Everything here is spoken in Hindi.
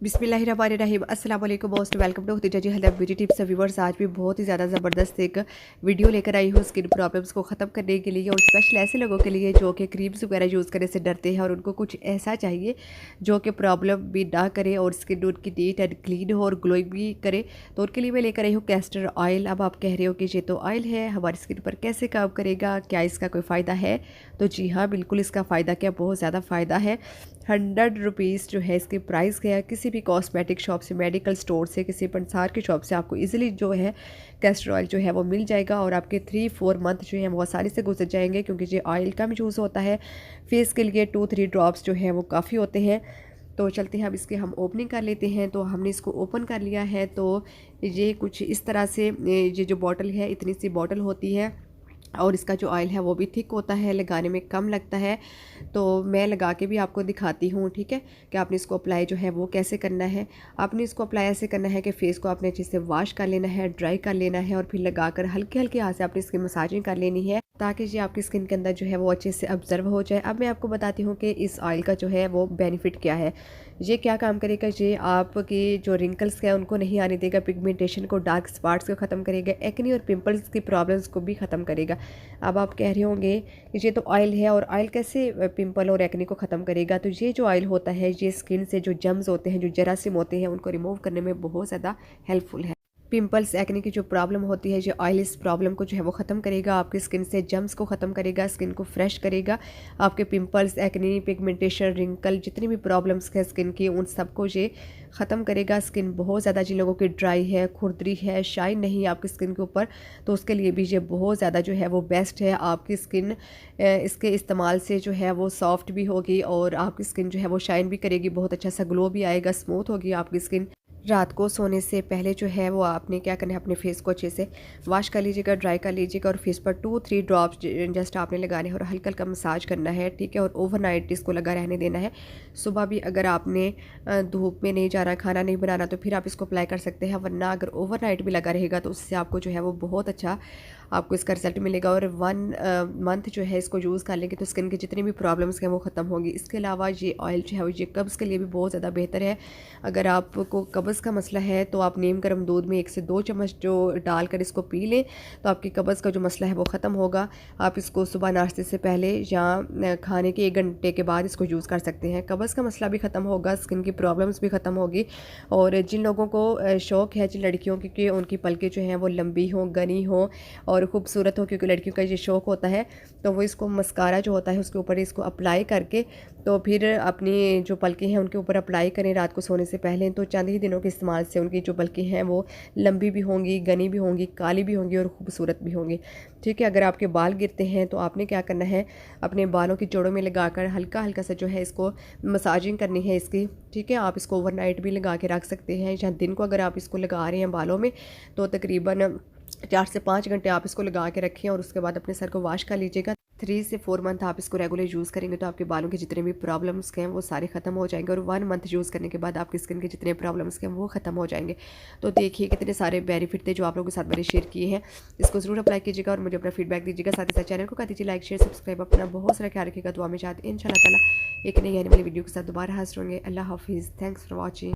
बिस्मिल्लाहिर्रहमानिर्रहीम अस्सलाम वालेकुम most welcome to Khadija ji health beauty tips. Viewers, आज भी बहुत ही ज़्यादा ज़बरदस्त एक वीडियो लेकर आई हूँ स्किन प्रॉब्लम्स को ख़त्म करने के लिए, और स्पेशल ऐसे लोगों के लिए जो कि क्रीम्स वगैरह यूज़ करने से डरते हैं और उनको कुछ ऐसा चाहिए जो कि प्रॉब्लम भी ना करे और स्किन उनकी नीट एंड क्लीन हो और ग्लोइंग भी करे। तो उनके लिए मैं लेकर आई हूँ कैस्टर ऑयल। अब आप कह रहे हो कि ये तो ऑयल है, हमारी स्किन पर कैसे काम करेगा, क्या इसका कोई फ़ायदा है? तो जी हाँ, बिल्कुल इसका फ़ायदा क्या, बहुत ज़्यादा फ़ायदा है। 100 रुपीज़ जो है इसकी प्राइस है। किसी भी कॉस्मेटिक शॉप से, मेडिकल स्टोर से, किसी पंसार की शॉप से आपको इजीली जो है कैस्टर ऑयल जो है वो मिल जाएगा, और आपके 3-4 मंथ जो है वो आसानी से गुजर जाएंगे, क्योंकि ये ऑयल कम यूज़ होता है। फेस के लिए 2-3 ड्रॉप्स जो है वो काफ़ी होते हैं। तो चलते हैं अब इसके हम ओपनिंग कर लेते हैं। तो हमने इसको ओपन कर लिया है। तो ये कुछ इस तरह से ये जो बॉटल है, इतनी सी बॉटल होती है, और इसका जो ऑयल है वो भी थिक होता है, लगाने में कम लगता है। तो मैं लगा के भी आपको दिखाती हूँ, ठीक है, कि आपने इसको अप्लाई जो है वो कैसे करना है। आपने इसको अप्लाई ऐसे करना है कि फेस को आपने अच्छे से वॉश कर लेना है, ड्राई कर लेना है, और फिर लगाकर हल्के हल्के हाथ से आपने इसकी मसाजिंग कर लेनी है, ताकि ये आपकी स्किन के अंदर जो है वो अच्छे से ऑब्जर्व हो जाए। अब मैं आपको बताती हूँ कि इस ऑयल का जो है वो बेनिफिट क्या है, ये क्या काम करेगा। ये आपकी जो रिंकल्स है उनको नहीं आने देगा, पिगमेंटेशन को, डार्क स्पॉट्स को ख़त्म करेगा, एक्ने और पिंपल्स की प्रॉब्लम्स को भी ख़त्म करेगा। अब आप कह रहे होंगे कि ये तो ऑयल है, और ऑयल कैसे पिंपल और एक्ने को ख़त्म करेगा? तो ये जो ऑयल होता है, ये स्किन से जो जम्स होते हैं, जो जरासीम होते हैं, उनको रिमूव करने में बहुत ज़्यादा हेल्पफुल है। पिंपल्स, एक्ने की जो प्रॉब्लम होती है, जो ऑयल इस प्रॉब्लम को जो है वो ख़त्म करेगा, आपकी स्किन से जम्स को ख़त्म करेगा, स्किन को फ्रेश करेगा। आपके पिंपल्स, एक्ने, पिगमेंटेशन, रिंकल, जितनी भी प्रॉब्लम्स है स्किन की, उन सबको ये ख़त्म करेगा। स्किन बहुत ज़्यादा जिन लोगों की ड्राई है, खुरदरी है, शाइन नहीं है आपकी स्किन के ऊपर, तो उसके लिए भी ये बहुत ज़्यादा जो है वो बेस्ट है। आपकी स्किन इसके इस्तेमाल से जो है वो सॉफ्ट भी होगी, और आपकी स्किन जो है वो शाइन भी करेगी, बहुत अच्छा सा ग्लो भी आएगा, स्मूथ होगी आपकी स्किन। रात को सोने से पहले जो है वो आपने क्या करना है, अपने फेस को अच्छे से वॉश कर लीजिएगा, ड्राई कर लीजिएगा, और फेस पर 2-3 ड्रॉप्स जस्ट आपने लगाने हैं, और हल्का हल्का मसाज करना है, ठीक है। और ओवरनाइट इसको लगा रहने देना है। सुबह भी अगर आपने धूप में नहीं जाना, खाना नहीं बनाना, तो फिर आप इसको अप्लाई कर सकते हैं, वरना अगर ओवरनाइट भी लगा रहेगा तो उससे आपको जो है वो बहुत अच्छा आपको इसका रिजल्ट मिलेगा। और 1 मंथ जो है इसको यूज़ कर लेंगे तो स्किन की जितनी भी प्रॉब्लम्स हैं वो ख़त्म होंगी। इसके अलावा ये ऑयल जो है ये कब्ज़ के लिए भी बहुत ज़्यादा बेहतर है। अगर आपको कब्ज़ का मसला है तो आप नीम गर्म दूध में 1 से 2 चम्मच जो डालकर इसको पी लें, तो आपकी कब्ज़ का जो मसला है वो ख़त्म होगा। आप इसको सुबह नाश्ते से पहले या खाने के 1 घंटे के बाद इसको यूज़ कर सकते हैं। कब्ज़ का मसला भी ख़त्म होगा, स्किन की प्रॉब्लम्स भी ख़त्म होगी। और जिन लोगों को शौक़ है, जिन लड़कियों की कि उनकी पलकें जो हैं वो लंबी हों, घनी हों और खूबसूरत हो, क्योंकि लड़कियों का ये शौक़ होता है, तो वो इसको मस्कारा जो होता है उसके ऊपर इसको अप्लाई करके तो फिर अपनी जो पलकें हैं उनके ऊपर अप्लाई करें रात को सोने से पहले। तो चंद ही दिनों के इस्तेमाल से उनकी जो पलकें हैं वो लंबी भी होंगी, घनी भी होंगी, काली भी होंगी और खूबसूरत भी होंगी, ठीक है। अगर आपके बाल गिरते हैं तो आपने क्या करना है, अपने बालों की जड़ों में लगाकर हल्का हल्का सा जो है इसको मसाजिंग करनी है इसकी, ठीक है। आप इसको ओवरनाइट भी लगा के रख सकते हैं, या दिन को अगर आप इसको लगा रहे हैं बालों में तो तकरीबन 4 से 5 घंटे आप इसको लगा के रखें, और उसके बाद अपने सर को वॉश कर लीजिएगा। 3 से 4 मंथ आप इसको रेगुलर यूज़ करेंगे तो आपके बालों के जितने भी प्रॉब्लम्स हैं वो सारे ख़त्म हो जाएंगे, और 1 मंथ यूज़ करने के बाद आपकी स्किन के जितने प्रॉब्लम्स हैं वो ख़त्म हो जाएंगे। तो देखिए कितने सारे बेनिफिट थे जो आप लोगों के साथ मैंने शेयर किए हैं। इसको ज़रूर अप्लाई कीजिएगा और मुझे अपना फीडबैक दीजिएगा। साथ ही साथ चैनल को कर दीजिए लाइक, शेयर, सब्सक्राइब। अपना बहुत सारा ख्याल रखिएगा। दुआ में चाहते हैं इंशाल्लाह ताला एक नई आने वाली वीडियो के साथ दोबारा हाजिर होंगे। अल्लाह हाफिज़। Thanks for watching.